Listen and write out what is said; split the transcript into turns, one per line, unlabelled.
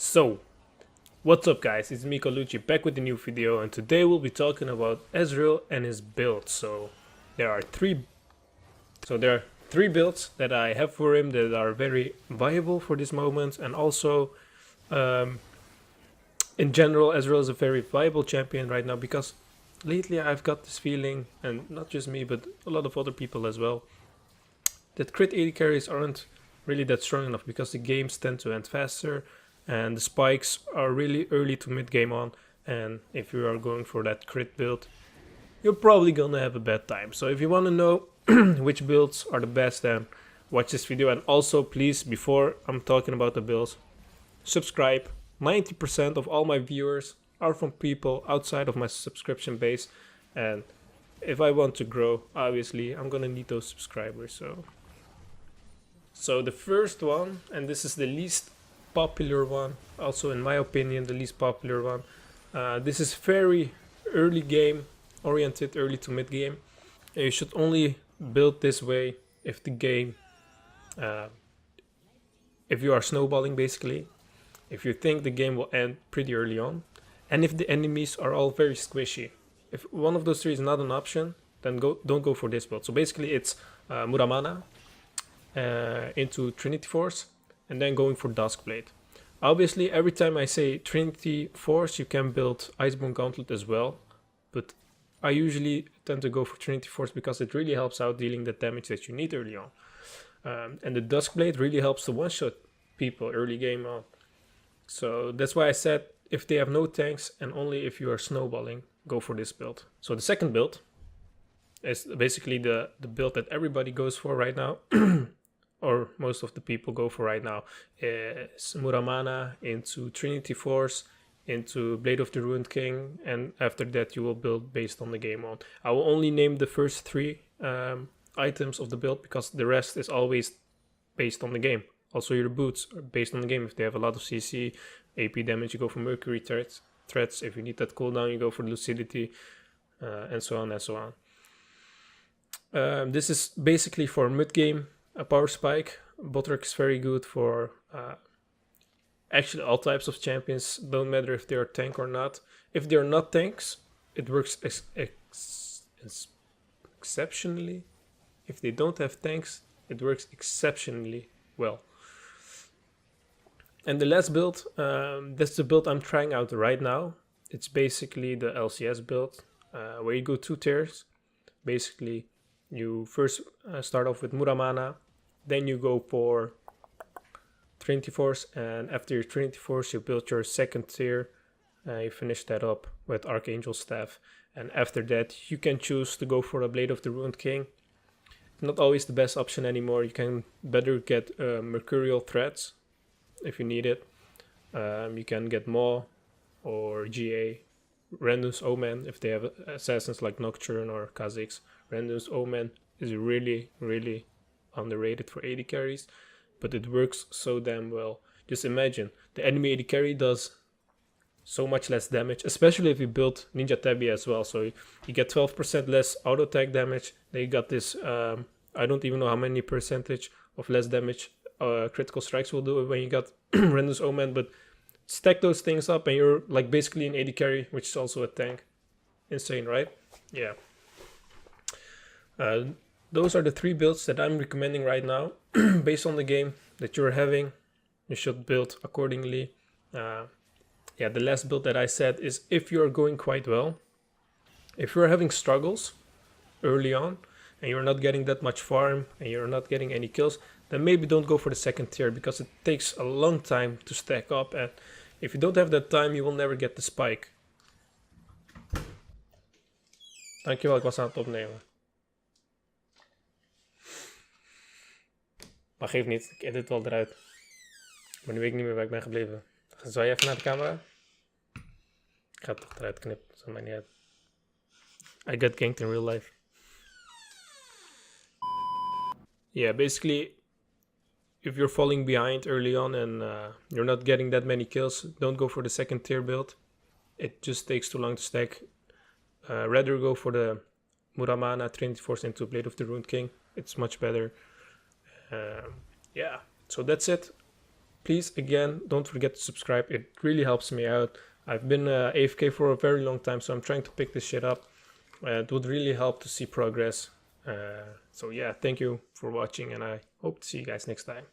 So, what's up guys, it's me Kaluchi back with a new video, and today we'll be talking about Ezreal and his build. There are three builds that I have for him that are very viable for this moment, and also in general Ezreal is a very viable champion right now because lately I've got this feeling, and not just me but a lot of other people as well, that crit AD carries aren't really that strong enough because the games tend to end faster and the spikes are really early to mid game on, and if you are going for that crit build you're probably gonna have a bad time. So if you want to know which builds are the best, then watch this video. And also please, before I'm talking about the builds, subscribe. 90% of all my viewers are from people outside of my subscription base, and if I want to grow, obviously I'm gonna need those subscribers. So the first one, and this is the least popular one, also in my opinion the least popular one, this is very early game oriented, early to mid game. You should only build this way if the game if you are snowballing, basically if you think the game will end pretty early on, and if the enemies are all very squishy. If one of those three is not an option, then don't go for this build. So basically it's Muramana into Trinity Force, and then going for Duskblade. Obviously every time I say Trinity Force you can build Iceborne Gauntlet as well, but I usually tend to go for Trinity Force because it really helps out dealing the damage that you need early on. And the Duskblade really helps to one-shot people early game on. So that's why I said if they have no tanks and only if you are snowballing, go for this build. So the second build is basically the build that everybody goes for right now, or most of the people go for right now, is Muramana into Trinity Force, into Blade of the Ruined King, and after that you will build based on the game on. I will only name the first three items of the build because the rest is always based on the game. Also your boots are based on the game. If they have a lot of CC, AP damage, you go for Mercury threats. If you need that cooldown, you go for Lucidity, and so on and so on. This is basically for mid game, a power spike. Botrek is very good for actually all types of champions, don't matter if they are tank or not. If they are not tanks, it works exceptionally. If they don't have tanks, it works exceptionally well. And the last build, that's the build I'm trying out right now. It's basically the LCS build, where you go 2 tiers. Basically, you first start off with Muramana, then you go for Trinity Force, and after your Trinity Force you build your second tier. You finish that up with Archangel Staff, and after that you can choose to go for a Blade of the Ruined King. Not always the best option anymore. You can better get Mercurial Threads if you need it. You can get Maw or GA. Random's Omen if they have assassins like Nocturne or Kha'Zix. Random's Omen is really underrated for AD carries, but it works so damn well. Just imagine, the enemy AD carry does so much less damage, especially if you build Ninja Tabi as well. So you get 12% less auto attack damage. Then you got this, I don't even know how many percentage of less damage critical strikes will do when you got Random's Omen, but stack those things up and you're like basically an AD carry, which is also a tank. Insane, right? Yeah. Those are the 3 builds that I'm recommending right now. Based on the game that you're having, you should build accordingly. Yeah, the last build that I said is if you're going quite well. If you're having struggles early on and you're not getting that much farm and you're not getting any kills, then maybe don't go for the second tier because it takes a long time to stack up, and if you don't have that time you will never get the spike. Dankjewel, ik was aan het opnemen. Maar geeft niet, ik edit wel eruit. Maar nu weet ik niet meer waar ik ben gebleven. Zou je even naar de camera? Ik ga het toch eruit knippen, dat maakt niet uit. I got ganked in real life. Yeah, basically, if you're falling behind early on and you're not getting that many kills, don't go for the second tier build. It just takes too long to stack. Rather go for the Muramana Trinity Force into Blade of the Ruined King. It's much better. Yeah, so that's it. please, again, don't forget to subscribe. It really helps me out. I've been AFK for a very long time, so I'm trying to pick this shit up. It would really help to see progress. So yeah, thank you for watching, and I hope to see you guys next time.